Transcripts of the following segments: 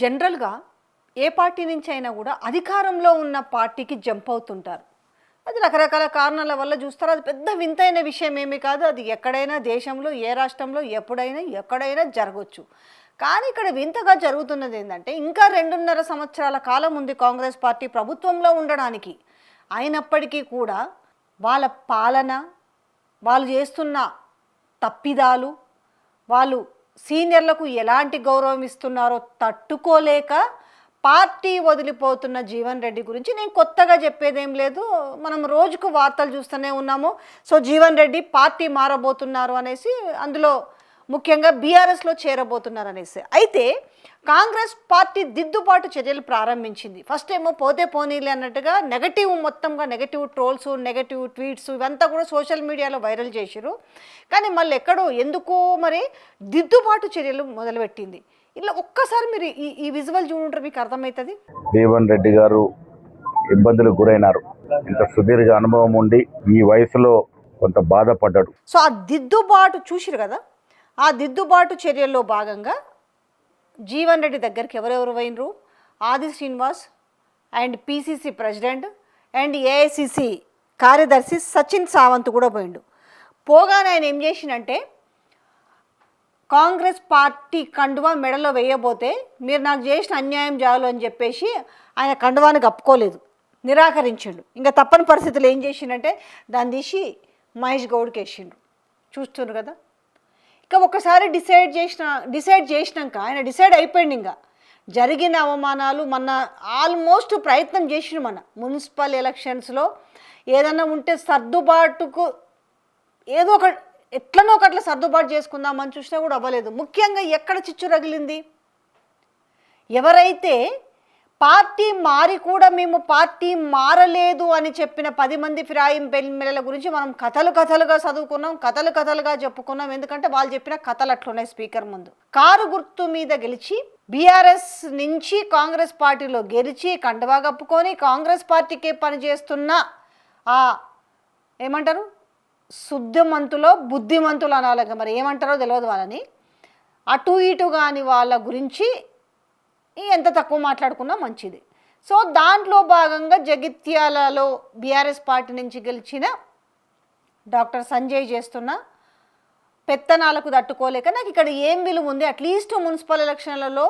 జనరల్‌గా ఏ పార్టీ నుంచి అయినా కూడా అధికారంలో ఉన్న పార్టీకి జంప్ అవుతుంటారు. అది రకరకాల కారణాల వల్ల చూస్తారు. అది పెద్ద వింతైన విషయం ఏమీ కాదు. అది ఎక్కడైనా దేశంలో, ఏ రాష్ట్రంలో, ఎప్పుడైనా, ఎక్కడైనా జరగొచ్చు. కానీ ఇక్కడ వింతగా జరుగుతున్నది ఏందంటే, ఇంకా 2.5 సంవత్సరాల కాలం ఉంది కాంగ్రెస్ పార్టీ ప్రభుత్వంలో ఉండడానికి. అయినప్పటికీ కూడా వాళ్ళ పాలన, వాళ్ళు చేస్తున్న తప్పిదాలు, వాళ్ళు సీనియర్లకు ఎలాంటి గౌరవం ఇస్తున్నారో తట్టుకోలేక పార్టీ వదిలిపోతున్న జీవన్ రెడ్డి గురించి నేను కొత్తగా చెప్పేదేం లేదు. మనం రోజుకు వార్తలు చూస్తూనే ఉన్నాము. సో జీవన్ రెడ్డి పార్టీ మారబోతున్నారు అనేసి, అందులో ముఖ్యంగా బీఆర్ఎస్లో చేరబోతున్నారు అనేసి. అయితే కాంగ్రెస్ పార్టీ దిద్దుబాటు చర్యలు ప్రారంభించింది. ఫస్ట్ ఏమో పోతే పోనీలే అన్నట్టుగా మొత్తంగా నెగటివ్ ట్రోల్స్, నెగటివ్ ట్వీట్స్ ఇవంతా కూడా సోషల్ మీడియాలో వైరల్ చేశారు. కానీ మళ్ళీ ఎక్కడో ఎందుకో మరి దిద్దుబాటు చర్యలు మొదలుపెట్టింది. ఇలా ఒక్కసారి మీరు ఈ విజువల్ చూడుంటారు, మీకు అర్థమవుతుంది. జీవన్ రెడ్డి గారు ఇబ్బందులకు గురైనారు. ఇంత సుదీర్ఘ అనుభవం ఉండి ఈ వయసులో కొంత బాధపడ్డాడు. సో ఆ దిద్దుబాటు చూసిరు కదా, ఆ దిద్దుబాటు చర్యల్లో భాగంగా జీవన్ రెడ్డి దగ్గరికి ఎవరెవరు పోయినరు? ఆది Srinivas and PCC president and AICC కార్యదర్శి సచిన్ సావంత్ కూడా పోయిండు. పోగానే ఆయన ఏం చేసిండంటే, కాంగ్రెస్ పార్టీ కండువా మెడలో వేయబోతే మీరు నాకు చేసిన అన్యాయం చాలు అని చెప్పేసి ఆయన కండువాని కప్పుకోలేదు, నిరాకరించిండు. ఇంకా తప్పని పరిస్థితులు ఏం చేసిండంటే దాన్ని తీసి మహేష్ గౌడ్కి వేసిండు. చూస్తున్నారు కదా. ఇంకా ఒకసారి డిసైడ్ చేసినాక ఆయన డిసైడ్ అయిపోయింది. ఇంకా జరిగిన అవమానాలు మన ఆల్మోస్ట్ ప్రయత్నం చేసిన మన మున్సిపల్ ఎలక్షన్స్లో ఏదన్నా ఉంటే సర్దుబాటుకు ఏదో ఒక ఎట్లనో ఒకట్లా సర్దుబాటు చేసుకుందామని చూసినా కూడా అవ్వలేదు. ముఖ్యంగా ఎక్కడ చిచ్చు రగిలింది? ఎవరైతే పార్టీ మారి కూడా మేము పార్టీ మారలేదు అని చెప్పిన 10 మంది ఫిరాయింపుల గురించి మనం కథలుగా చదువుకున్నాం, కథలుగా చెప్పుకున్నాం. ఎందుకంటే వాళ్ళు చెప్పిన కథలు అట్లున్నాయి స్పీకర్ ముందు. కారు గుర్తు మీద గెలిచి బీఆర్ఎస్ నుంచి కాంగ్రెస్ పార్టీలో గెలిచి కండువా కప్పుకొని కాంగ్రెస్ పార్టీకే పనిచేస్తున్న ఏమంటారు, శుద్ధిమంతులో బుద్ధిమంతులు అనాలి, మరి ఏమంటారో తెలియదు వాళ్ళని. అటు ఇటు కాని వాళ్ళ గురించి ఎంత తక్కువ మాట్లాడుకున్నా మంచిది. సో దాంట్లో భాగంగా జగిత్యాలలో బీఆర్ఎస్ పార్టీ నుంచి గెలిచిన డాక్టర్ సంజయ్ చేస్తున్న పెత్తనాలకు తట్టుకోలేక నాకు ఇక్కడ ఏం విలువ ఉంది, అట్లీస్ట్ మున్సిపల్ ఎలక్షన్లలో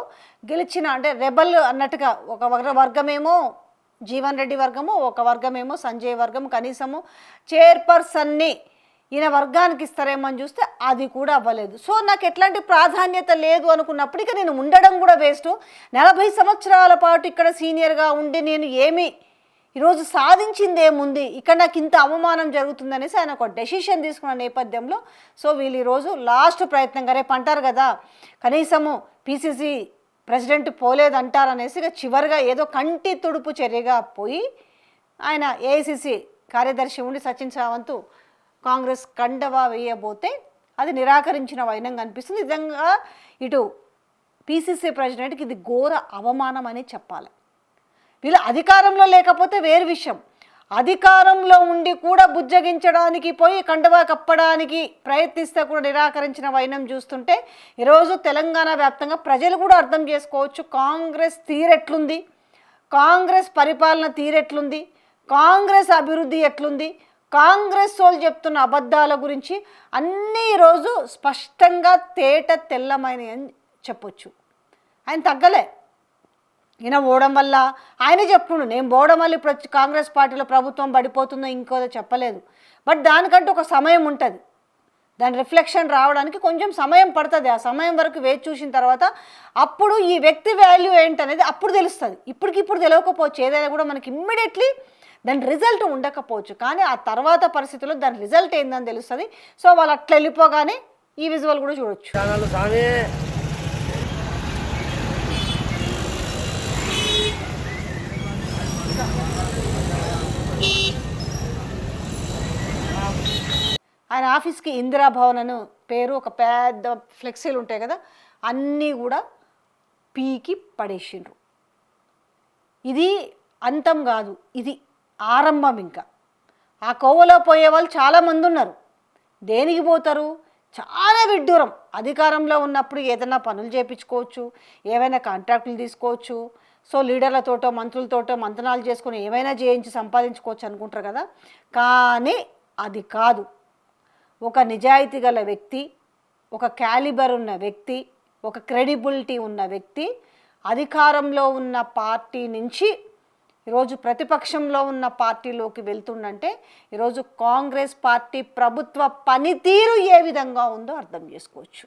గెలిచిన అంటే రెబల్ అన్నట్టుగా ఒక వర్గమేమో జీవన్ రెడ్డి వర్గము, ఒక వర్గమేమో సంజయ్ వర్గం, కనీసము చైర్పర్సన్ని ఈయన వర్గానికి ఇస్తారేమో అని చూస్తే అది కూడా అవ్వలేదు. సో నాకు ఎట్లాంటి ప్రాధాన్యత లేదు అనుకున్నప్పటికీ నేను ఉండడం కూడా వేస్ట్. 40 సంవత్సరాల పాటు ఇక్కడ సీనియర్గా ఉండి నేను ఏమి ఈరోజు సాధించింది ఏముంది, ఇక్కడ నాకు ఇంత అవమానం జరుగుతుందనేసి ఆయన ఒక డెసిషన్ తీసుకున్న నేపథ్యంలో సో వీళ్ళు ఈరోజు లాస్ట్ ప్రయత్నంగా రేపు అంటారు కదా కనీసము పిసిసి ప్రెసిడెంట్ పోలేదంటారనేసి చివరిగా ఏదో కంటి తుడుపు చర్యగా పోయి ఆయన ఏఐసిసి కార్యదర్శి ఉండి సచిన్ సావంత్ కాంగ్రెస్ కండవా వేయబోతే అది నిరాకరించిన వైనంగా అనిపిస్తుంది. నిజంగా ఇటు పిసిసి ప్రెసిడెంట్కి ఇది ఘోర అవమానం అని చెప్పాలి. వీళ్ళు అధికారంలో లేకపోతే వేరు విషయం, అధికారంలో ఉండి కూడా బుజ్జగించడానికి పోయి కండువా కప్పడానికి ప్రయత్నిస్తే కూడా నిరాకరించిన వైనం చూస్తుంటే ఈరోజు తెలంగాణ వ్యాప్తంగా ప్రజలు కూడా అర్థం చేసుకోవచ్చు కాంగ్రెస్ తీరెట్లుంది, కాంగ్రెస్ పరిపాలన తీరెట్లుంది, కాంగ్రెస్ అభివృద్ధి ఎట్లుంది, కాంగ్రెస్ వాళ్ళు చెప్తున్న అబద్ధాల గురించి అన్నీ ఈరోజు స్పష్టంగా తెల్లమైన అని చెప్పొచ్చు. ఆయన తగ్గలే, ఈయన పోవడం వల్ల ఆయన చెప్పును నేను పోవడం వల్ల ఇప్పుడు కాంగ్రెస్ పార్టీలో ప్రభుత్వం పడిపోతుందో ఇంకోదో చెప్పలేదు. బట్ దానికంటే ఒక సమయం ఉంటుంది, దాని రిఫ్లెక్షన్ రావడానికి కొంచెం సమయం పడుతుంది. ఆ సమయం వరకు వేచి చూసిన తర్వాత అప్పుడు ఈ వ్యక్తి వాల్యూ ఏంటనేది అప్పుడు తెలుస్తుంది. ఇప్పటికిప్పుడు తెలియకపోవచ్చు, ఏదైనా కూడా మనకి ఇమ్మీడియట్లీ దాని రిజల్ట్ ఉండకపోవచ్చు, కానీ ఆ తర్వాత పరిస్థితుల్లో దాని రిజల్ట్ ఏందని తెలుస్తుంది. సో వాళ్ళు అట్లా వెళ్ళిపోగానే ఈ విజువల్ కూడా చూడొచ్చు. ఆయన ఆఫీస్కి ఇందిరా భవన్ అని పేరు, ఒక పెద్ద ఫ్లెక్సీలు ఉంటాయి కదా, అన్నీ కూడా పీకి పడేసిండ్రు. ఇది అంతం కాదు, ఇది ఆరంభం. ఇంకా ఆ కోవలో పోయే వాళ్ళు చాలామంది ఉన్నారు. దేనికి పోతారు? చాలా విడ్డూరం. అధికారంలో ఉన్నప్పుడు ఏదైనా పనులు చేయించుకోవచ్చు, ఏవైనా కాంట్రాక్టులు తీసుకోవచ్చు, సో లీడర్లతోటో మంత్రులతోటో మంతనాలు చేసుకొని ఏమైనా చేయించి సంపాదించుకోవచ్చు అనుకుంటారు కదా. కానీ అది కాదు. ఒక నిజాయితీ గల వ్యక్తి, ఒక క్యాలిబర్ ఉన్న వ్యక్తి, ఒక క్రెడిబిలిటీ ఉన్న వ్యక్తి అధికారంలో ఉన్న పార్టీ నుంచి ఈరోజు ప్రతిపక్షంలో ఉన్న పార్టీలోకి వెళ్తుండంటే ఈరోజు కాంగ్రెస్ పార్టీ ప్రభుత్వ పనితీరు ఏ విధంగా ఉందో అర్థం చేసుకోవచ్చు.